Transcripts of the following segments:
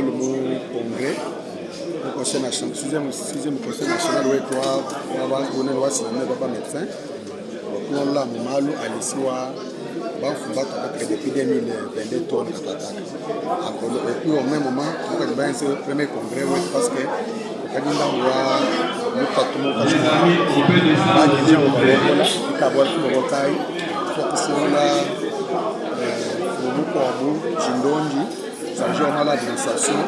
le congrès, le conseil national, 6e conseil national, où on est médecin. On l'a malo à l'issue. Depuis 2022 tonnes et puis au même moment, on a fait le premier congrès parce que l'administration,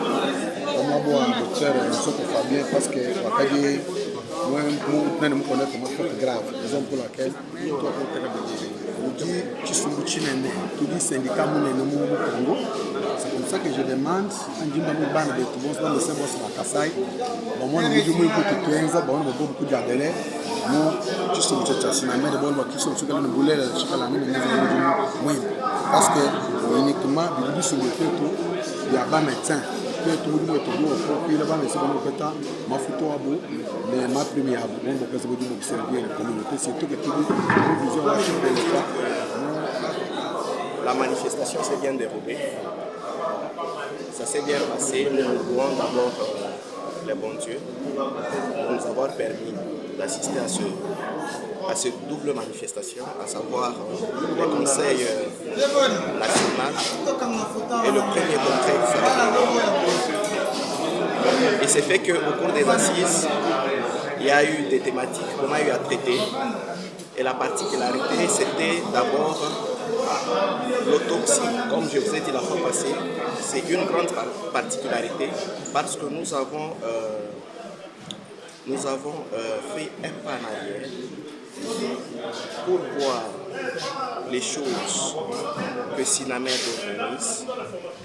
parce que moi, je connais comment c'est grave, raison pour laquelle syndicat c'est comme ça que je demande parce que uniquement il y a pas médecin tout le monde est il y a pas médecin mais ma première servir la communauté surtout que la manifestation s'est bien déroulée. Ça s'est bien passé. Nous louons d'abord les bons dieux pour nous avoir permis d'assister à cette double manifestation, à savoir le Conseil national et le premier congrès. Et c'est fait qu'au cours des assises, il y a eu des thématiques qu'on a eu à traiter. Et la particularité, c'était d'abord l'autopsie. Comme je vous ai dit la fois passée, c'est une grande particularité parce que nous avons fait un pas en arrière pour voir les choses que Sinamed organise.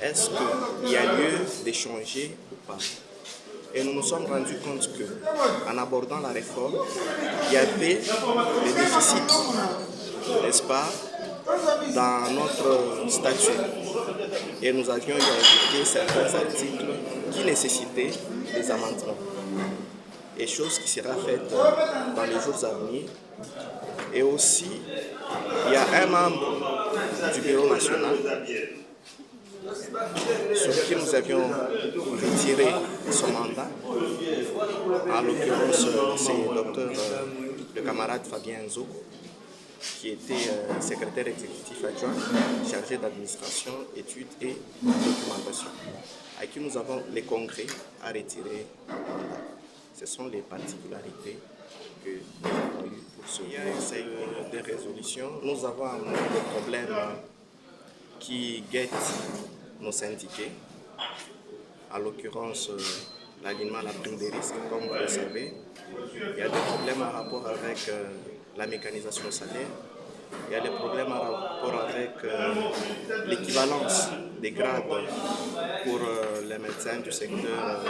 Est-ce qu'il y a lieu d'échanger ou pas? Et nous nous sommes rendus compte qu'en abordant la réforme, il y avait des déficits, n'est-ce pas, dans notre statut. Et nous avions ajouté certains articles qui nécessitaient des amendements. Et chose qui sera faite dans les jours à venir. Et aussi, il y a un membre du bureau national sur qui nous avions retiré son mandat. En l'occurrence, c'est le camarade Fabien Nzo, qui était secrétaire exécutif adjoint, chargé d'administration, études et documentation, à qui nous avons les congrès à retirer le mandat. Ce sont les particularités que nous avons eues pour ce. Il y a eu des résolutions. Nous avons des problèmes qui guettent nos syndiqués, à l'occurrence l'alignement à la prime des risques, comme vous le savez. Il y a des problèmes en rapport avec la mécanisation au salaire. Il y a des problèmes en rapport avec l'équivalence des grades pour les médecins du secteur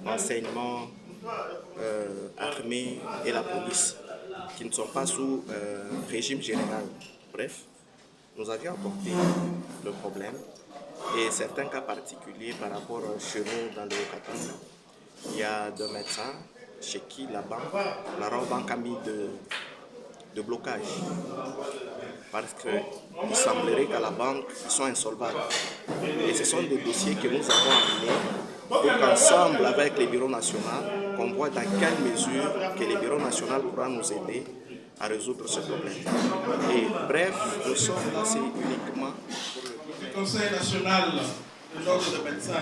enseignement, armée et la police, qui ne sont pas sous régime général. Bref, nous avions apporté le problème et certains cas particuliers par rapport chez nous dans le Haut-Katanga. Il y a deux médecins chez qui la banque a mis de blocage parce qu'il semblerait qu'à la banque, ils sont insolvables. Et ce sont des dossiers que nous avons amenés pour qu'ensemble avec les bureaux nationaux, qu'on voit dans quelle mesure que les bureaux nationaux pourront nous aider à résoudre ce problème. Et bref, nous sommes là, c'est uniquement pour le Conseil national de l'ordre des médecins,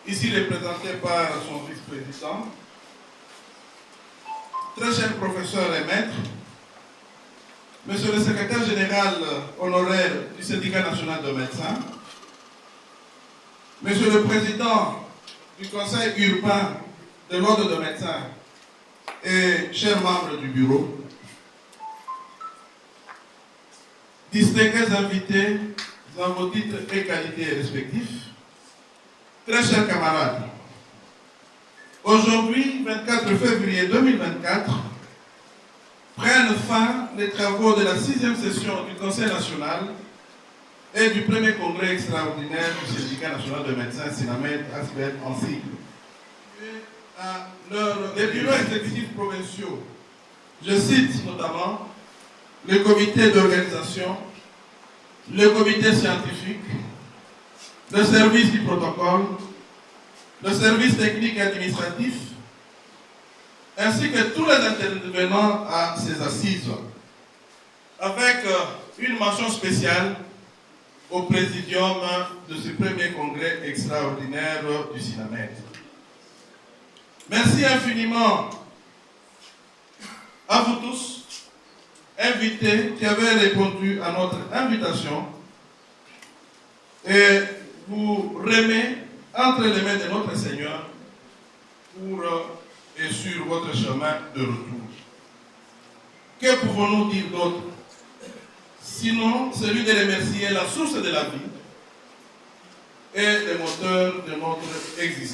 ici représenté par son vice-président, très cher professeur et maître, monsieur le secrétaire général honoraire du syndicat national de médecins, monsieur le président du conseil urbain de l'ordre des médecins et chers membres du bureau, distingués invités dans vos titres et qualités respectifs, très chers camarades, aujourd'hui, 24 février 2024, prennent fin les travaux de la 6e session du Conseil national et du premier congrès extraordinaire du syndicat national de médecins Sinamed Asbel en sigle. Les bureaux exécutifs provinciaux, je cite notamment le comité d'organisation, le comité scientifique, le service du protocole, le service technique et administratif, ainsi que tous les intervenants à ces assises, avec une mention spéciale au présidium de ce premier congrès extraordinaire du SINAMED. Merci infiniment à vous tous, invités, qui avez répondu à notre invitation, et vous remet entre les mains de notre Seigneur pour et sur votre chemin de retour. Que pouvons-nous dire d'autre, sinon celui de remercier la source de la vie et le moteur de notre existence.